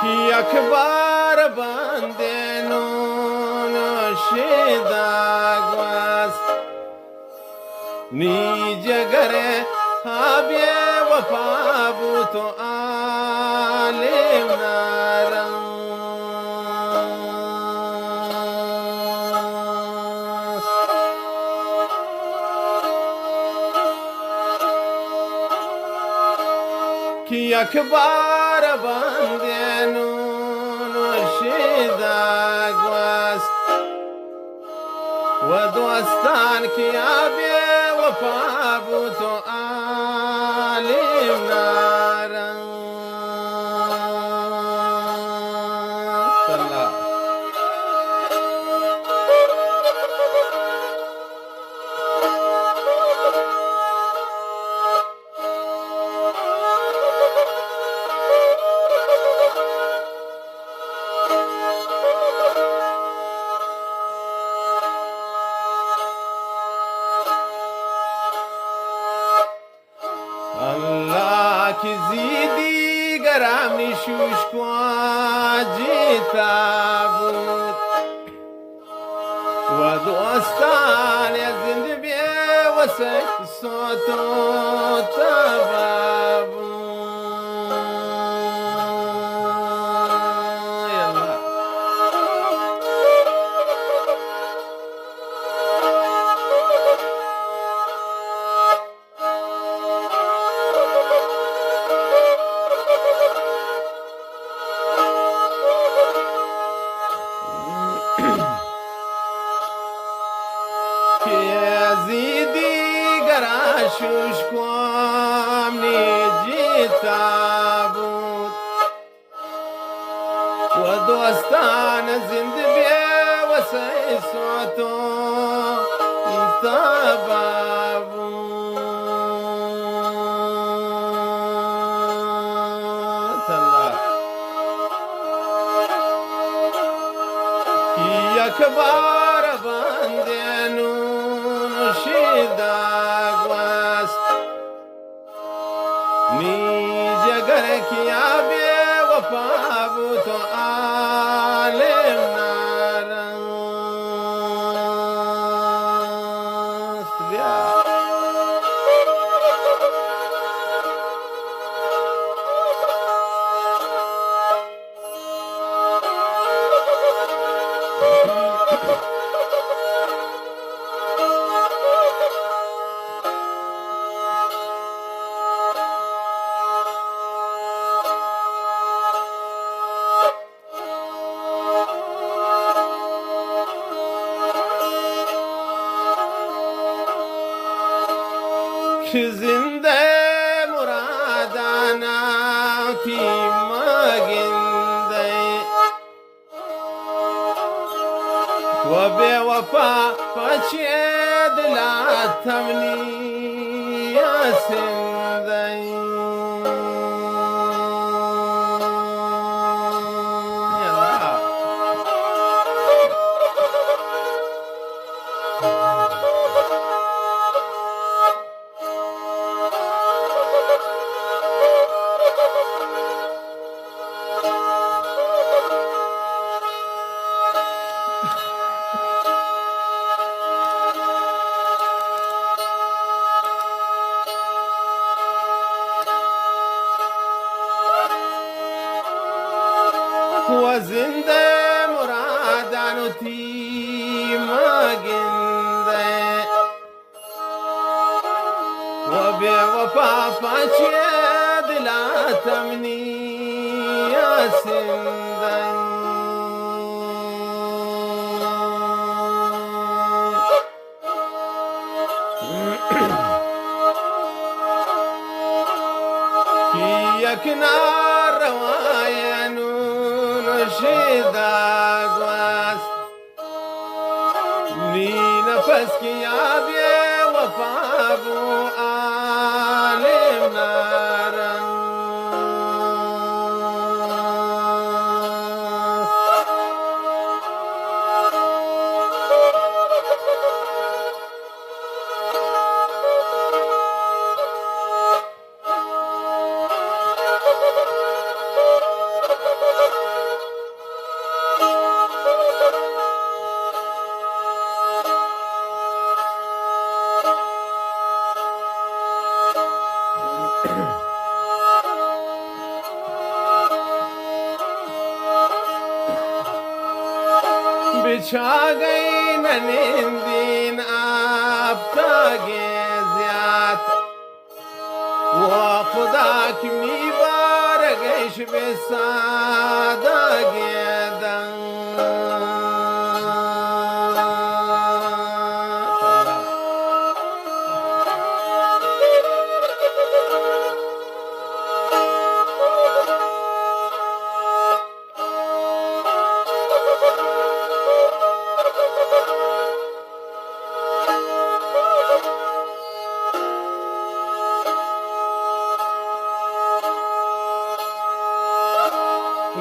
کی اکبر بنده نون شیداگواس نی جگره آبی وفا بوتو عالم نارم کی اکبر بنده نون شیداگواس و دوستان کی آبی وفا بوتو عالم نارم الله کی زیدی گرامی شوش کوا جیتا بود و دوستان زنده بی و سوتو تبابو زیدی گراشوش کوام نیجیتا بود و دوستان زنده بی و سیسوتو تبابو کی اکبر بنده نون شیداگواس نی جگر کیا بی وفا بوتو عالم نارم که زنده مرادانا تیماگنده و بی وفا پچه دلاتمنی سنده و زنده مرادانو تیماگنده و بی وفا پاچه دلاتمنی سنده کی یکنار روایانو شیداگواس نی نفس کیا بی وفا بو عالم نارم بچاگئی ننندین آب تاگیزیات و خدا کی میبارگش به سادگیدن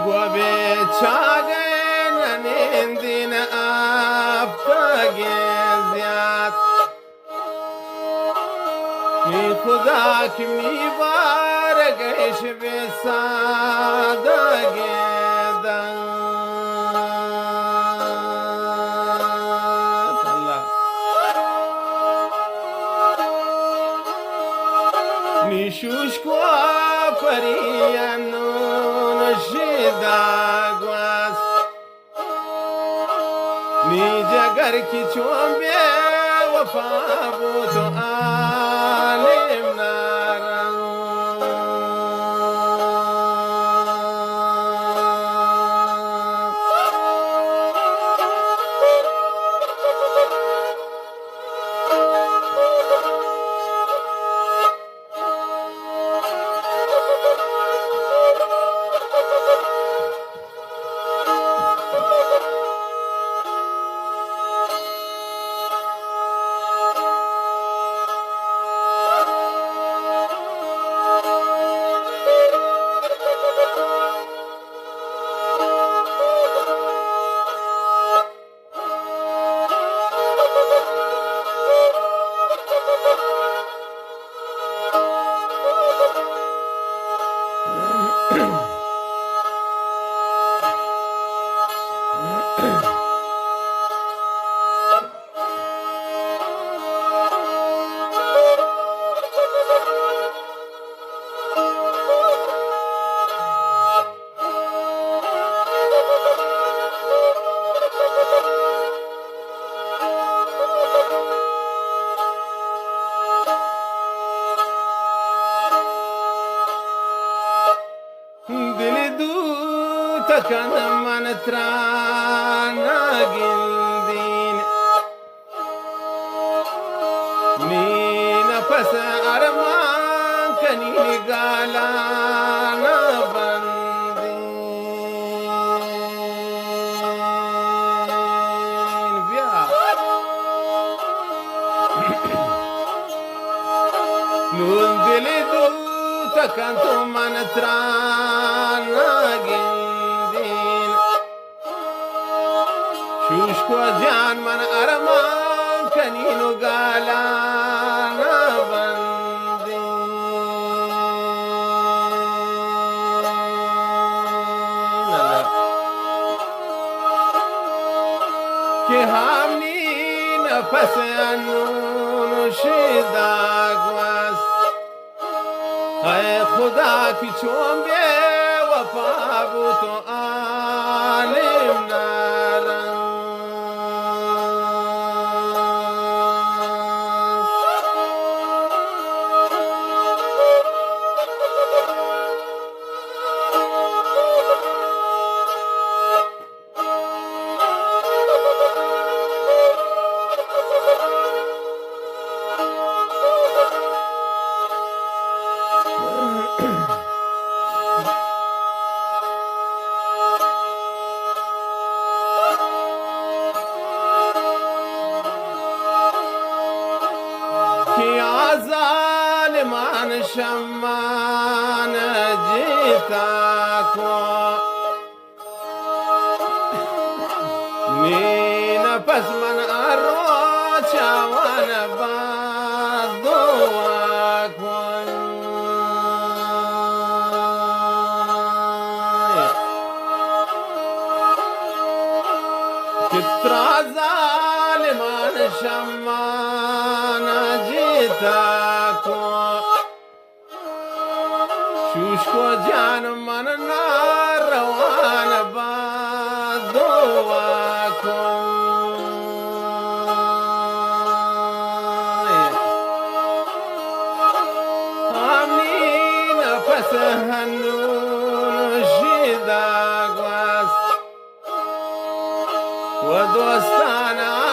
گوبه چاگه ننندین آب تاگیزیات می خدا کی میبارگش به سادگیدن نیشوش کو پریانون شیداگواس نی جگر کی چون بی وفا بود عالم نارن تکن من ترانا گندین نی نفس ارمان کنی گالانا بندین بیا نون دل دو تکن تو من ترانا گندین شوش کو جان من ارمان کنینو گالانا بندین که همین نفس انون شیداگواست ای خدا کی چون بی وفا بود تو عالم نارن ظالمان شمان جیتا کو نی نفس من ارو چاوان بادو کن کترا ظالمان شمان جیتا کو شوش کو جان من ناروان بادو کن ودوستانا